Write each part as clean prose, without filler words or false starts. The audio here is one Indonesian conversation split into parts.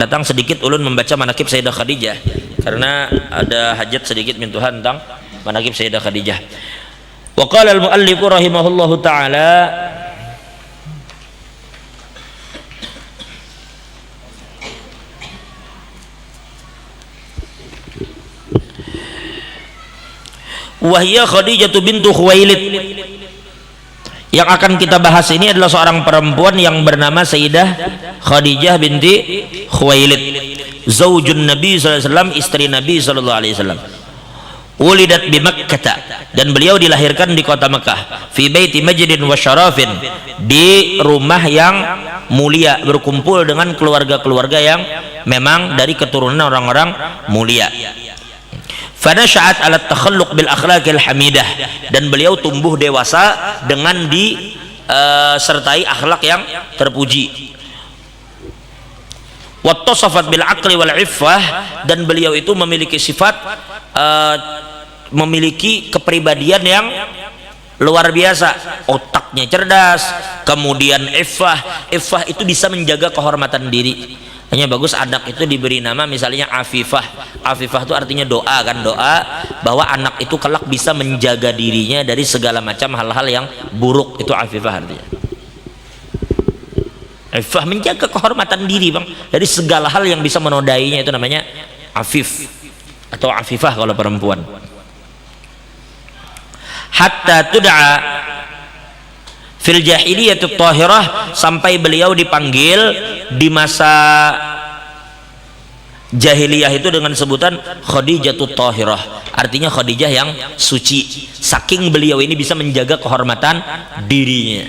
datang sedikit ulun membaca manakib Sayyidah Khadijah karena ada hajat sedikit mintuhan tentang manakib Sayyidah Khadijah. Wa qala al-muallif rahimahullahu taala wa hiya Khadijah bintu Khuwailid. Yang akan kita bahas ini adalah seorang perempuan yang bernama Sayyidah Khadijah binti Khuwailid, zaujun Nabi sallallahu alaihi wasallam, istri Nabi sallallahu alaihi wasallam. Ulidat bi Makkah, dan beliau dilahirkan di kota Mekah, fi baiti majdin wa syarafin, di rumah yang mulia, berkumpul dengan keluarga-keluarga yang memang dari keturunan orang-orang mulia. Fanasha'at ala takhalluq bil akhlaqil hamidah, dan beliau tumbuh dewasa dengan disertai akhlak yang terpuji. Wattasafat bil aqli wal iffah, dan beliau itu memiliki sifat memiliki kepribadian yang luar biasa, otaknya cerdas, kemudian iffah itu bisa menjaga kehormatan diri. Hanya bagus anak itu diberi nama misalnya Afifah. Afifah itu artinya doa, kan, doa bahwa anak itu kelak bisa menjaga dirinya dari segala macam hal-hal yang buruk. Itu Afifah artinya. Afifah menjaga kehormatan diri, Bang, dari segala hal yang bisa menodainya, itu namanya Afif atau Afifah kalau perempuan. Hatta tud'a fil jahiliyatut thahirah, sampai beliau dipanggil di masa jahiliyah itu dengan sebutan Khadijatut Thahirah, artinya Khadijah yang suci. Saking beliau ini bisa menjaga kehormatan dirinya,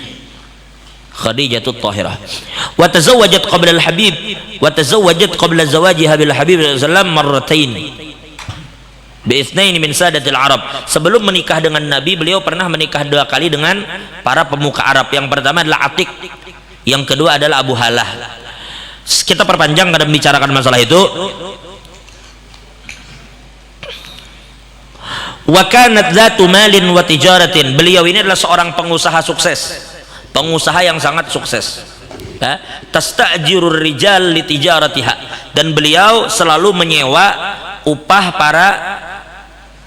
Khadijatut Thahirah. Wa tazawwajat qabla al-Habib, wa tazawwajat qabla zawajiha bil Habib sallallahu alaihi wasallam marratain bi'ithnain min sadatil Arab. Sebelum menikah dengan Nabi, beliau pernah menikah 2 kali dengan para pemuka Arab. Yang pertama adalah Atik, yang kedua adalah Abu Halah. Kita perpanjang karena membicarakan masalah itu. Wa kanat dzatu malin wa tijaratin, beliau ini adalah seorang pengusaha sukses, pengusaha yang sangat sukses. Tasta'jirur rijal li tijaratiha, dan beliau selalu menyewa upah para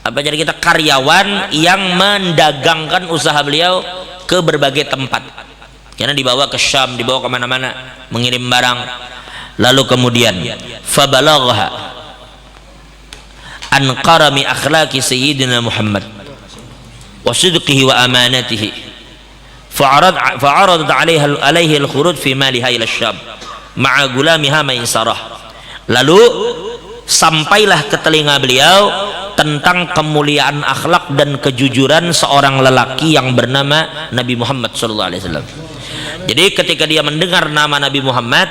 jadi kita karyawan yang mendagangkan usaha beliau ke berbagai tempat, karena dibawa ke Syam, dibawa kemana-mana mengirim barang. Lalu kemudian fabalagha an qarami akhlaqi sayyidina Muhammad wa sidqihi wa amanatihi fa'aradat alaihi al-khuruj fi maliha ila Syam ma'a gulamiha Maisarah. Lalu sampailah ke telinga beliau tentang kemuliaan akhlak dan kejujuran seorang lelaki yang bernama Nabi Muhammad sallallahu alaihi wasallam. Jadi ketika dia mendengar nama Nabi Muhammad,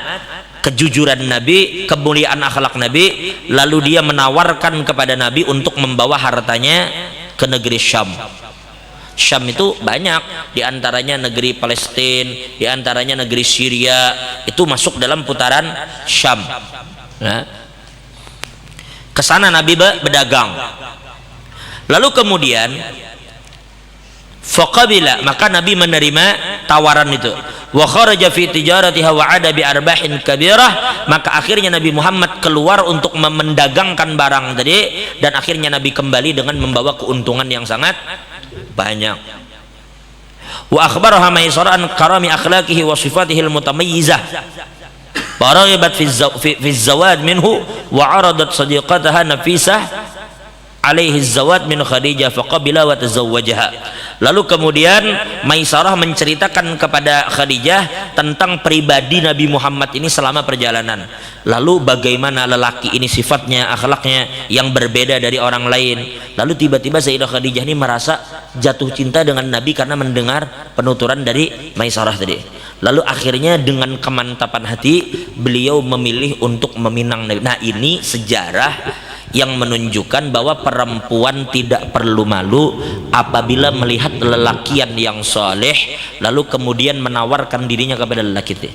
kejujuran Nabi, kemuliaan akhlak Nabi, lalu dia menawarkan kepada Nabi untuk membawa hartanya ke negeri Syam. Syam itu banyak, diantaranya negeri Palestina, diantaranya negeri Syria, itu masuk dalam putaran Syam. Ke sana Nabi berdagang. Lalu kemudian faqabila, maka Nabi menerima tawaran itu. Wa kharaja fi tijaratiha wa ada bi arbahin kabirah, maka akhirnya Nabi Muhammad keluar untuk mendagangkan barang tadi, dan akhirnya Nabi kembali dengan membawa keuntungan yang sangat banyak. Wa akhbaraha Maisarah an karami akhlaqihi wa sifatihi al-mutamayyizah, faraghibat fi zawad minhu wa aradat sadiqataha Nafisah alaihi zawad min Khadijah faqabila wa tazawwajaha. Lalu kemudian Maisarah menceritakan kepada Khadijah tentang pribadi Nabi Muhammad ini selama perjalanan. Lalu bagaimana lelaki ini sifatnya, akhlaknya yang berbeda dari orang lain. Lalu tiba-tiba Sayyidah Khadijah ini merasa jatuh cinta dengan Nabi karena mendengar penuturan dari Maisarah tadi. Lalu akhirnya dengan kemantapan hati beliau memilih untuk meminang Nabi. Nah, ini sejarah yang menunjukkan bahwa perempuan tidak perlu malu apabila melihat lelakian yang soleh lalu kemudian menawarkan dirinya kepada lelaki itu,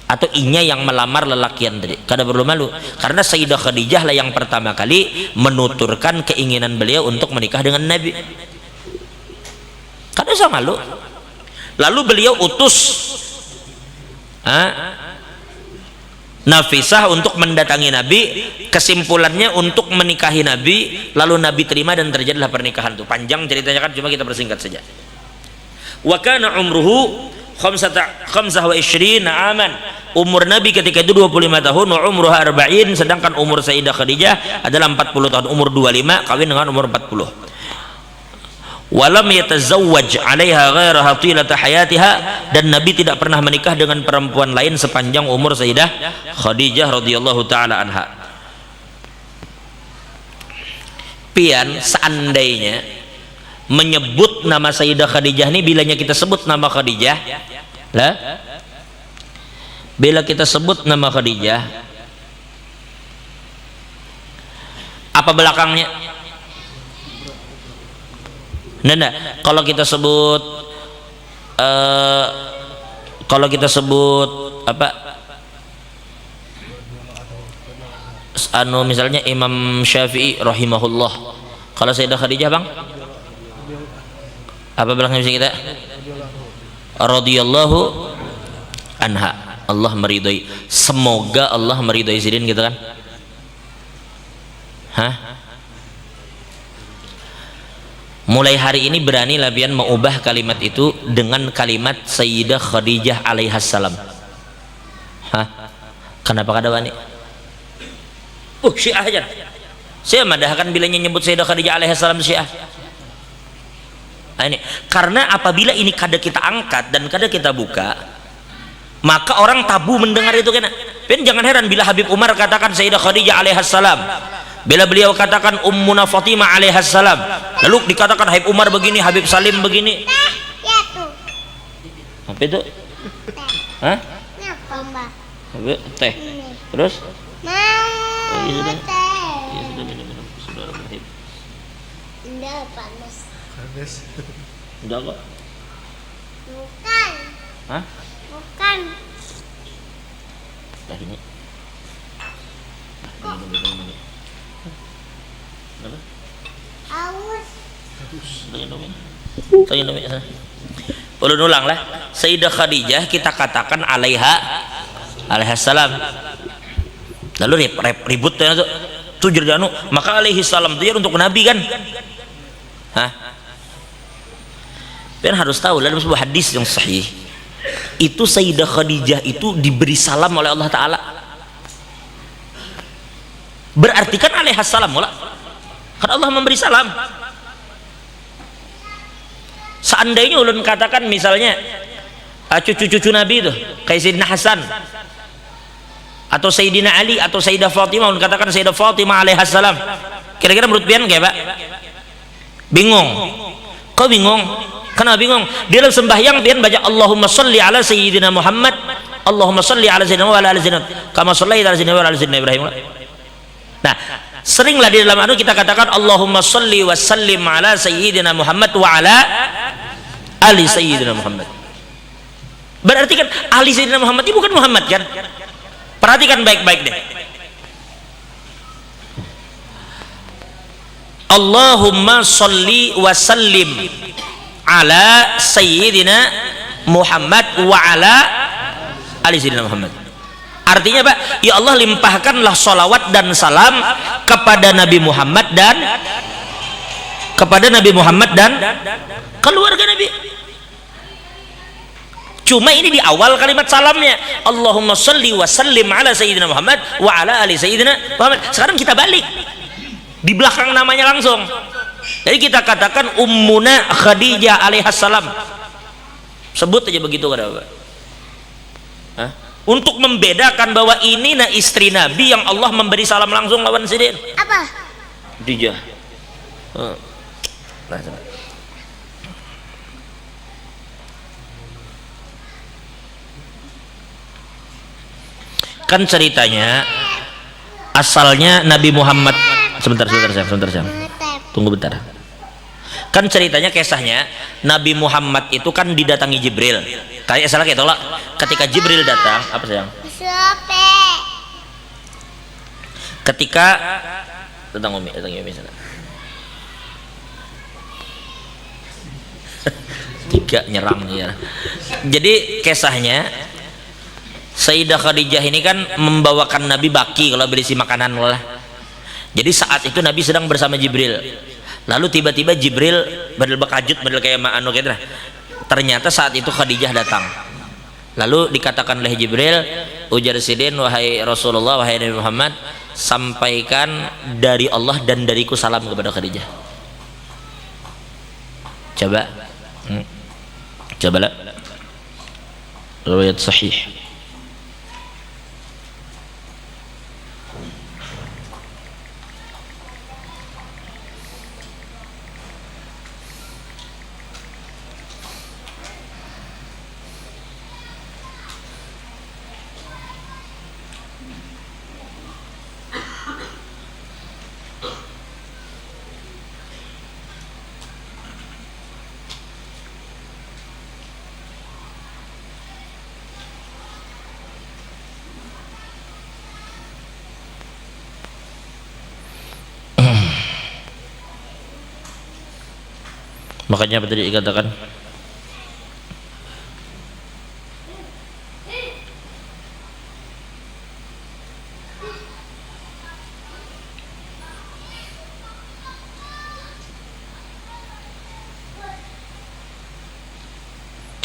atau inya yang melamar lelakian tadi. Kada perlu malu, karena Sayyidah Khadijah lah yang pertama kali menuturkan keinginan beliau untuk menikah dengan Nabi. Kada usah malu. Lalu beliau utus Nafisah untuk mendatangi Nabi, kesimpulannya untuk menikahi Nabi, lalu Nabi terima dan terjadilah pernikahan itu. Panjang ceritanya kan, cuma kita persingkat saja. Wa kana umruhu 25 aman. Umur Nabi ketika itu 25 tahun, wa umruha 40, sedangkan umur Sayyidah Khadijah adalah 40 tahun. Umur 25 kawin dengan umur 40. Walam yatazawwaj 'alaiha ghairaha tilata hayatiha, dan Nabi tidak pernah menikah dengan perempuan lain sepanjang umur Sayyidah Khadijah radhiyallahu taala anha. Pian seandainya menyebut nama Sayyidah Khadijah ini, bilanya kita sebut nama Khadijah lah, bila kita sebut nama Khadijah, apa belakangnya? Nah, kalau kita sebut apa, misalnya Imam Syafi'i rahimahullah, kalau Sayyidah Khadijah bang, apa belakangnya bisa kita? Radhiyallahu anha, Allah meridhai, semoga Allah meridhai sidin gitu kan? Hah? Mulai hari ini beranilah pian mengubah kalimat itu dengan kalimat Sayyidah Khadijah alaihassalam. Hah? Kenapa kada wani? Syiah aja. Saya madahkan bilanya nyebut Sayyidah Khadijah alaihassalam Syiah. Nah, ini karena apabila ini kada kita angkat dan kada kita buka, maka orang tabu mendengar itu kena. Pian jangan heran bila Habib Umar katakan Sayyidah Khadijah alaihassalam, bila beliau katakan Ummuna Fatimah alaihassalam, lalu dikatakan Habib Umar begini, Habib Salim begini. Apa itu? Hah? Teh. Terus? Sudah minum. Sudah berhenti. Enggak panas. Enggak kok. Bukan. Hah? Bukan. Dah ini. Ulun ulang lah, Sayyidah Khadijah kita katakan alaihassalam, lalu ribut tuh jadi maka alaihissalam itu ya untuk Nabi kan? Hah? Kalian harus tahu dalam sebuah hadis yang sahih itu Sayyidah Khadijah itu diberi salam oleh Allah Ta'ala, berarti kan alaihassalam kan Allah memberi salam. Seandainya ulun katakan misalnya cucu-cucu Nabi itu kayak Sayyidina Hasan atau Sayyidina Ali atau Sayyidah Fatimah, ulun katakan Sayyidah Fatimah alaihassalam, kira-kira menurut pian kayak Pak? Bingung? Kau bingung? Kenapa bingung? Di dalam sembahyang pian baca Allahumma sholli ala Sayyidina Muhammad, Allahumma sholli ala Sayyidina wa ala ali Sayyidina kama shollaita ala Sayyidina wa ala ali Sayyidina Ibrahim. Nah, seringlah di dalam kita katakan Allahumma sholli wa sallim ala Sayyidina Muhammad wa ala ali Sayyidina Muhammad. Berarti kan ali Sayyidina Muhammad ini bukan Muhammad kan? Perhatikan baik-baik deh. Allahumma sholli wa sallim ala Sayyidina Muhammad wa ala ali Sayyidina Muhammad. Artinya Pak, ya Allah limpahkanlah sholawat dan salam kepada Nabi Muhammad dan keluarga Nabi. Cuma ini di awal kalimat salamnya Allahumma sholli wa sallim ala Sayyidina Muhammad wa ala ali Sayyidina Muhammad. Sekarang kita balik di belakang namanya langsung, jadi kita katakan Ummuna Khadijah alaihassalam, sebut aja begitu kada Pak? Hah? Untuk membedakan bahwa ini istri Nabi yang Allah memberi salam langsung lawan sidin. Apa? Khadijah. Kan ceritanya asalnya Nabi Muhammad, sebentar sayang. Tunggu bentar. Kan ceritanya kisahnya Nabi Muhammad itu kan didatangi Jibril. Kayak salah kayak tolak. Ketika Jibril datang, apa sayang? Ketika datang Umi sana. Tiga nyerang ya. Jadi kisahnya Sayyidah Khadijah ini kan membawakan Nabi baki kalau berisi makanan lah. Jadi saat itu Nabi sedang bersama Jibril. Lalu tiba-tiba Jibril berkajut kayak anu gitu. Ternyata saat itu Khadijah datang. Lalu dikatakan oleh Jibril, ujar sidin, wahai Rasulullah, wahai Nabi Muhammad, sampaikan dari Allah dan dariku salam kepada Khadijah. Coba, cobalah. Riwayat sahih. Makanya apa tadi dikatakan?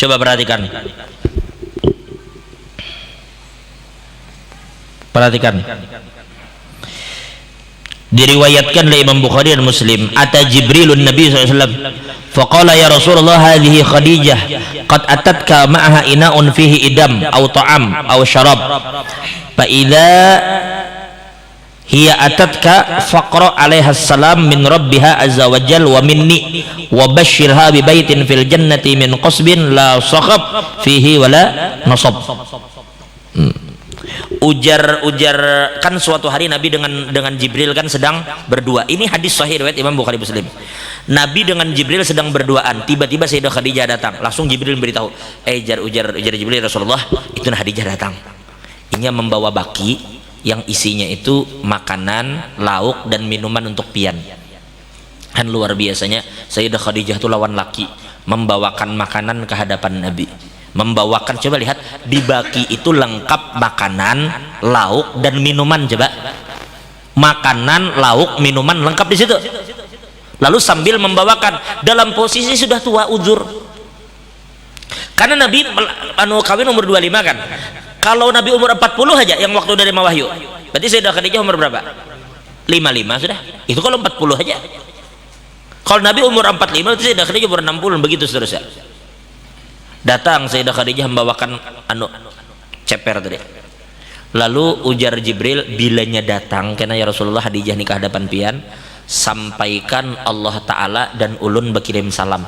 Coba perhatikan. Perhatikan. Diriwayatkan oleh Imam Bukhari dan Muslim, ata Jibrilun Nabi sallallahu alaihi wasallam faqala ya Rasulullah hadhihi Khadijah qad atatka ma'aha ina'un fihi idam aw ta'am aw syarab fa idza hiya atatka faqra 'alaiha salam min rabbiha azza wa jal wa minni wa basyirha bi baitin fil jannati min qasbin la sakhab fihi wala nasab. Ujar kan suatu hari Nabi dengan Jibril kan sedang berdua. Ini hadis sahih riwayat Imam Bukhari Muslim. Nabi dengan Jibril sedang berduaan, tiba-tiba Sayyidah Khadijah datang. Langsung Jibril beritahu, ujar Jibril, Rasulullah, itu Khadijah datang. Ini membawa baki yang isinya itu makanan, lauk dan minuman untuk pian. Kan luar biasanya Sayyidah Khadijah itu lawan laki, membawakan makanan ke hadapan Nabi. Membawakan, coba lihat, di baki itu lengkap makanan, lauk dan minuman. Coba, makanan, lauk, minuman lengkap di situ. Lalu sambil membawakan dalam posisi sudah tua uzur. Karena Nabi kawin umur 25 kan. Kalau Nabi umur 40 aja yang waktu dari Wahyu, berarti Sayyidah Khadijah umur berapa? 55 sudah. Itu kalau 40 aja. Kalau Nabi umur 45 berarti Sayyidah Khadijah umur 60, begitu seterusnya. Datang Sayyidah Khadijah membawakan ceper tadi. Lalu ujar Jibril, bilanya datang karena ya Rasulullah Khadijah nikah hadapan pian, sampaikan Allah Ta'ala dan ulun berkirim salam,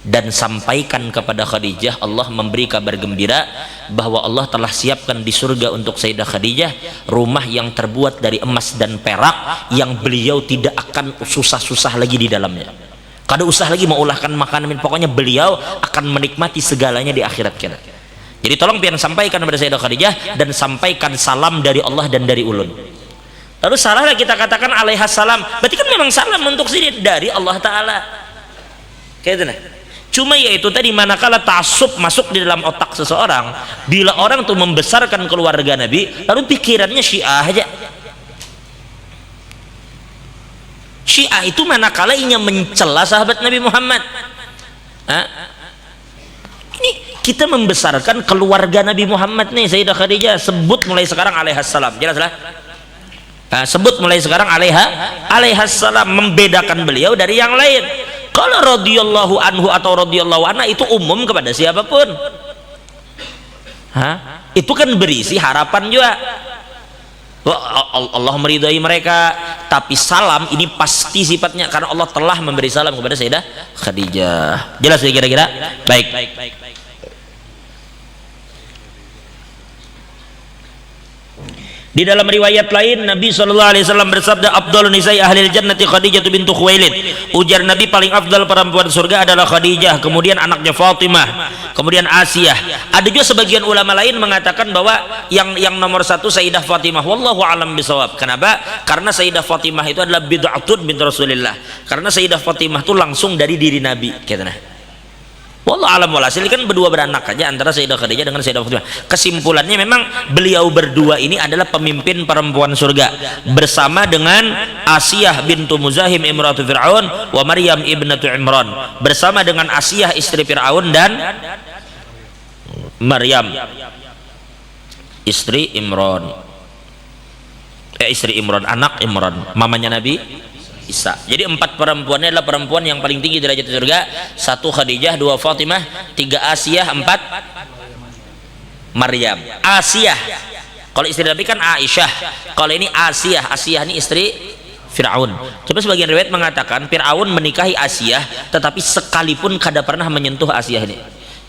dan sampaikan kepada Khadijah Allah memberi kabar gembira bahwa Allah telah siapkan di surga untuk Sayyidah Khadijah rumah yang terbuat dari emas dan perak yang beliau tidak akan susah-susah lagi di dalamnya. Kada usah lagi mengulahkan makanan, pokoknya beliau akan menikmati segalanya di akhirat kita. Jadi tolong pian sampaikan kepada Sayyidah Khadijah dan sampaikan salam dari Allah dan dari ulun. Lalu salah kita katakan alaiha salam, berarti kan memang salam untuk sini dari Allah Ta'ala. Kayak itu nah. Cuma yaitu tadi, manakala ta'assub masuk di dalam otak seseorang, bila orang tuh membesarkan keluarga Nabi, lalu pikirannya Syiah aja. Syiah itu manakala ingin mencela sahabat Nabi Muhammad. Ini kita membesarkan keluarga Nabi Muhammad nih, Sayyidah Khadijah, sebut mulai sekarang alaihassalam, jelas lah. Sebut mulai sekarang alaihassalam, membedakan beliau dari yang lain. Kalau radhiyallahu anhu atau radhiyallahu anha itu umum kepada siapapun. Itu kan berisi harapan juga. Allah meridai mereka, tapi salam ini pasti sifatnya karena Allah telah memberi salam kepada Sayyidah Khadijah. Jelas ya kira-kira? Baik. Di dalam riwayat lain Nabi SAW bersabda, afdalun nisa'i ahlil jannati Khadijah bintu Khuwailid. Ujar Nabi, paling afdal perempuan surga adalah Khadijah, kemudian anaknya Fatimah, kemudian Asiyah. Ada juga sebagian ulama lain mengatakan bahwa yang nomor satu Sayyidah Fatimah. Wallahu alam bisawab. Kenapa? Karena Sayyidah Fatimah itu adalah bid'atun bint Rasulillah. Karena Sayyidah Fatimah itu langsung dari diri Nabi, katanya. Wallah alam walhasil kan berdua beranak aja antara Sayyidah Khadijah dengan Sayyidah Fatimah. Kesimpulannya memang beliau berdua ini adalah pemimpin perempuan surga bersama dengan Asiyah bintu Muzahim imratu Fir'aun wa Maryam ibnatu Imran, bersama dengan Asiyah istri Fir'aun dan Maryam istri Imran, istri Imran, anak Imran, mamanya Nabi Isa. Jadi 4 perempuannya adalah perempuan yang paling tinggi derajat di surga. 1 Khadijah, 2 Fatimah, 3 Asiyah, 4 Maryam. Asiyah, kalau istri Nabi kan Aisyah, kalau ini Asiyah. Asiyah ini istri Fir'aun. Coba sebagian riwayat mengatakan Fir'aun menikahi Asiyah, tetapi sekalipun kada pernah menyentuh Asiyah ini.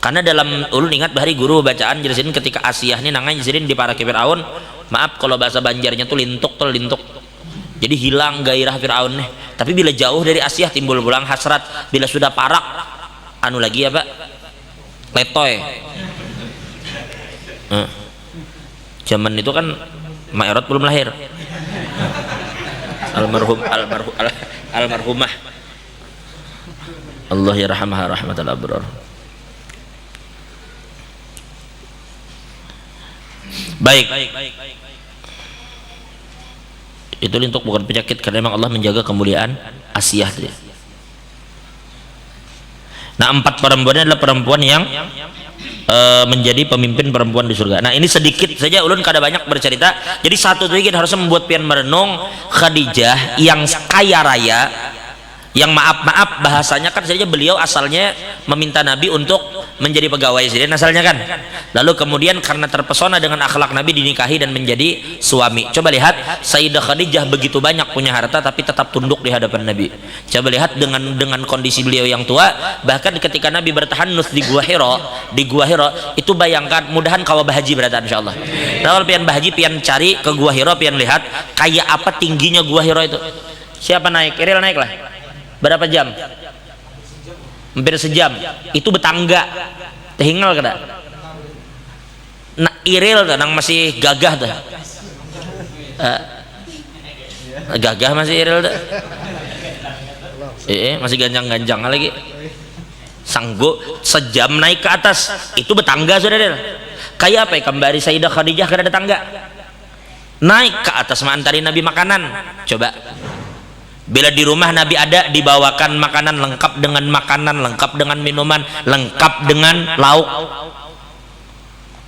Karena dalam ulun ingat bahari guru bacaan jelasin ketika Asiyah ini nangan jelasin di para Fir'aun, maaf kalau bahasa Banjarnya tuh lintuk. Jadi hilang gairah Fir'aun nih. Tapi bila jauh dari Asiyah timbul pulang hasrat. Bila sudah parak anu lagi apa? Letoy. Zaman itu kan Ma'erot belum lahir. Almarhumah. Allah yarhamha rahmatal abrar. Baik. Itu lintuk bukan penyakit, karena memang Allah menjaga kemuliaan Asiyah. Nah 4 perempuannya adalah perempuan yang menjadi pemimpin perempuan di surga. Nah ini sedikit saja, ulun kada banyak bercerita. Jadi satu lagi kita harus membuat pian merenung Khadijah yang kaya raya, yang maaf bahasanya kan saja beliau asalnya meminta Nabi untuk menjadi pegawai sendiri asalnya kan, lalu kemudian karena terpesona dengan akhlak Nabi dinikahi dan menjadi suami. Coba lihat Sayyidah Khadijah begitu banyak punya harta tapi tetap tunduk di hadapan Nabi. Coba lihat dengan kondisi beliau yang tua, bahkan ketika Nabi bertahanus di Gua Hira itu bayangkan, mudahan kawah bahaji berada insyaallah. Kalau pian bahaji pian cari ke Gua Hira, pian lihat kayak apa tingginya Gua Hira itu. Siapa naik? Iril naik lah. Berapa jam? Hampir sejam. Itu betangga terhingal kada. Nah Iril tuh nang masih gagah tuh. Gagah masih Iril tuh. Masih ganjang-ganjang lagi. Sanggup sejam naik ke atas. Itu betangga saudara. Kayak apa ya kembali Sayyidah Khadijah kada ada tangga. Naik ke atas mantari Nabi makanan. Coba. Bila di rumah Nabi ada, dibawakan makanan lengkap dengan makanan, lengkap dengan minuman, lengkap dengan lauk.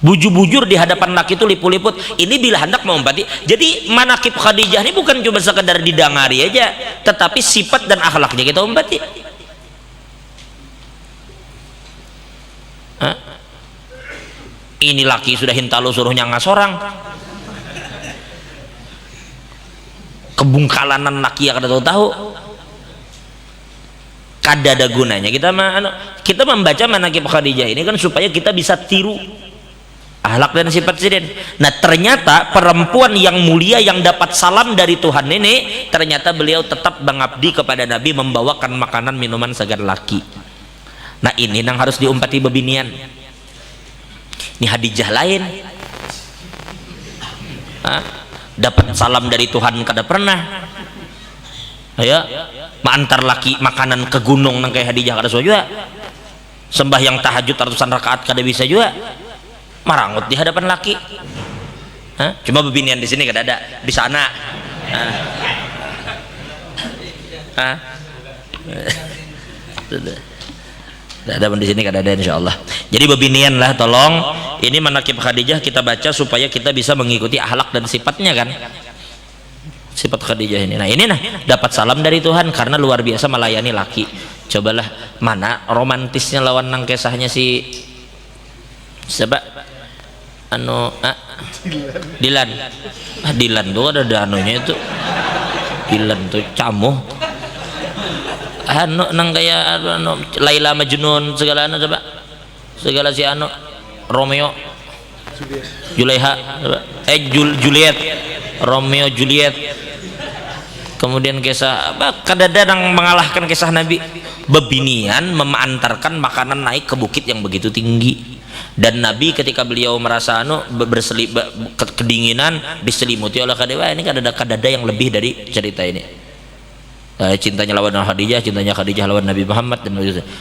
Bujur-bujur di hadapan laki itu lipu-liput. Ini bila hendak mengumpati. Jadi manakib Khadijah ini bukan cuma sekedar didangari aja, tetapi sifat dan akhlaknya kita umpati. Ini laki sudah hintalo suruh nyangas orang. Kebungkalanan laki yang kada tahu kada ada gunanya kita membaca manaqib Khadijah ini kan supaya kita bisa tiru akhlak dan sifat Sidin. Nah ternyata perempuan yang mulia yang dapat salam dari Tuhan ini, ternyata beliau tetap mengabdi kepada Nabi, membawakan makanan minuman segar laki. Nah ini yang harus diumpati bebinian. Ini Khadijah lain. Dapat salam dari Tuhan kada pernah ya antar laki makanan ke gunung nang kayak Khadijah kada juga, sembahyang tahajud ratusan rakaat kada bisa juga, marangut di hadapan laki. Cuma bebinian di sini kada ada, di sana tidak ada di sini kada ada insyaallah. Jadi bebinian lah tolong, ini manaqib Khadijah kita baca supaya kita bisa mengikuti akhlak dan sifatnya kan, sifat Khadijah ini. Nah ini dapat salam dari Tuhan karena luar biasa melayani laki. Cobalah mana romantisnya lawan nang kisahnya si siapa Dilan. Dilan tuh ada danunya itu. Dilan tuh camuh. Nang kayak Laila Majnun segala coba segala si Romeo Julaiha Juliet Romeo Juliet, kemudian kisah kadang-kadang mengalahkan kisah Nabi. Bebinian memantarkan makanan naik ke bukit yang begitu tinggi, dan Nabi ketika beliau merasa kedinginan diselimuti oleh kadewa ini, kadada yang lebih dari cerita ini. cintanya lawan Khadijah, cintanya Khadijah lawan Nabi Muhammad, dan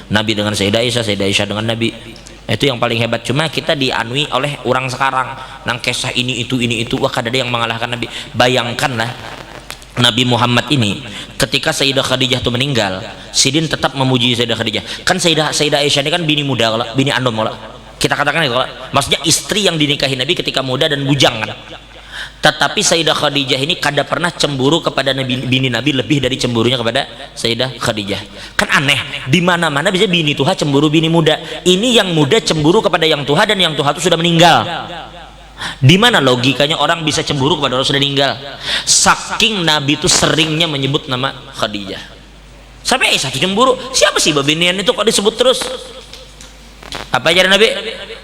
Nabi dengan Sayyidah Aisyah dengan Nabi. Itu yang paling hebat. Cuma kita dianui oleh orang sekarang nang kisah ini itu, wah kada ada yang mengalahkan Nabi. Bayangkanlah Nabi Muhammad ini ketika Sayyidah Khadijah itu meninggal, Sidin tetap memuji Sayyidah Khadijah. Kan Sayyidah Aisyah ini kan bini muda, bini andom, kita katakan itu, maksudnya istri yang dinikahi Nabi ketika muda dan bujang kan. Tetapi Sayyidah Khadijah ini kada pernah cemburu kepada bini Nabi lebih dari cemburunya kepada Sayyidah Khadijah. Kan aneh, di mana-mana bisa bini tuha cemburu bini muda. Ini yang muda cemburu kepada yang tuha, dan yang tuha itu sudah meninggal. Di mana logikanya orang bisa cemburu kepada orang sudah meninggal? Saking Nabi itu seringnya menyebut nama Khadijah. Sampai Aisyah itu cemburu. Siapa sih babinian itu kok disebut terus? Apa ajaran Nabi?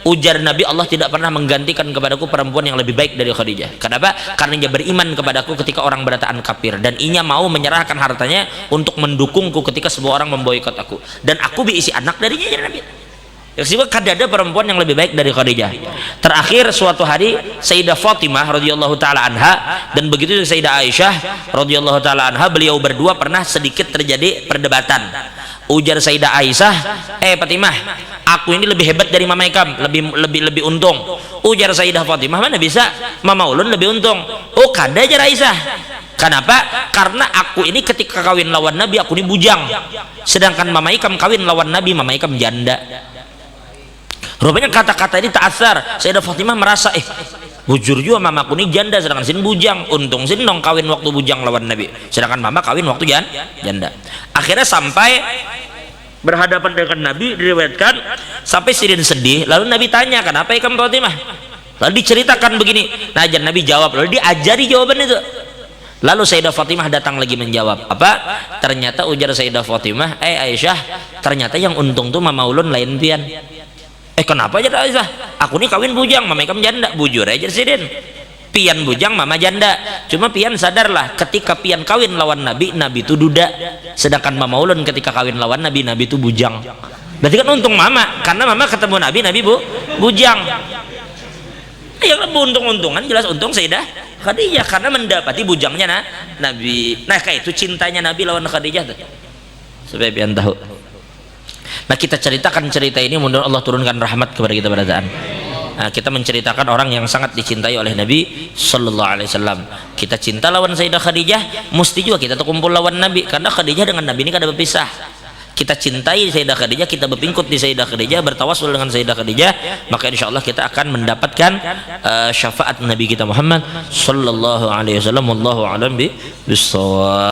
Ujar Nabi, Allah tidak pernah menggantikan kepadaku perempuan yang lebih baik dari Khadijah. Kenapa? Karena ia beriman kepadaku ketika orang berataan kafir, dan ia mau menyerahkan hartanya untuk mendukungku ketika sebuah orang memboikot aku, dan aku diisi anak darinya. Ajaran Nabi. Kada ada perempuan yang lebih baik dari Khadijah. Terakhir suatu hari Sayyidah Fatimah radhiyallahu taala anha dan begitu Sayyidah Aisyah radhiyallahu taala anha, beliau berdua pernah sedikit terjadi perdebatan. Ujar Sayyidah Aisyah, Fatimah, aku ini lebih hebat dari Mama Ikam, lebih untung. Ujar Sayyidah Fatimah, mana bisa, Mama Ulun lebih untung. Oh, kada ajar Aisyah. Kenapa? Karena aku ini ketika kawin lawan Nabi, aku ini bujang, sedangkan Mama Ikam kawin lawan Nabi, Mama Ikam janda. Rupanya kata-kata ini ta'athar. Sayyidah Fatimah merasa, bujur juga mamaku ini janda, sedangkan sin bujang. Untung sin nong kawin waktu bujang lawan Nabi, sedangkan mama kawin waktu janda. Akhirnya sampai berhadapan dengan Nabi, diriwayatkan sampai Sidin sedih. Lalu Nabi tanya, kenapa Ikam Fatimah? Lalu diceritakan begini. Nah, Nabi jawab, lalu diajari jawaban itu. Lalu Sayyidah Fatimah datang lagi menjawab, apa? Ternyata ujar Sayyidah Fatimah, Aisyah, ternyata yang untung tuh Mama Ulun lain pian. Kenapa aja Aisyah? Aku nih kawin bujang, Mama Ikam janda. Bujur aja Sidin. Pian bujang, mama janda. Cuma pian sadarlah, ketika pian kawin lawan Nabi, Nabi itu duda. Sedangkan Mama Ulun ketika kawin lawan Nabi, Nabi itu bujang. Berarti kan untung mama, karena mama ketemu Nabi, Nabi bujang. Yang lebih untung-untungan jelas untung Sayyidah Khadijah, karena mendapati bujangnya Nabi. Nah, kayak itu cintanya Nabi lawan Khadijah tuh. Supaya pian tahu. Nah, kita ceritakan cerita ini, mudah Allah turunkan rahmat kepada kita pada saat. Nah, kita menceritakan orang yang sangat dicintai oleh Nabi Sallallahu Alaihi Wasallam. Kita cinta lawan Sayyidah Khadijah, mesti juga kita kumpul lawan Nabi, karena Khadijah dengan Nabi ini kada berpisah. Kita cintai Sayyidah Khadijah, kita berpingkut di Sayyidah Khadijah, bertawasul dengan Sayyidah Khadijah, maka insya Allah kita akan mendapatkan syafaat Nabi kita Muhammad Sallallahu Alaihi Wasallam. Wallahu a'lam bishawab.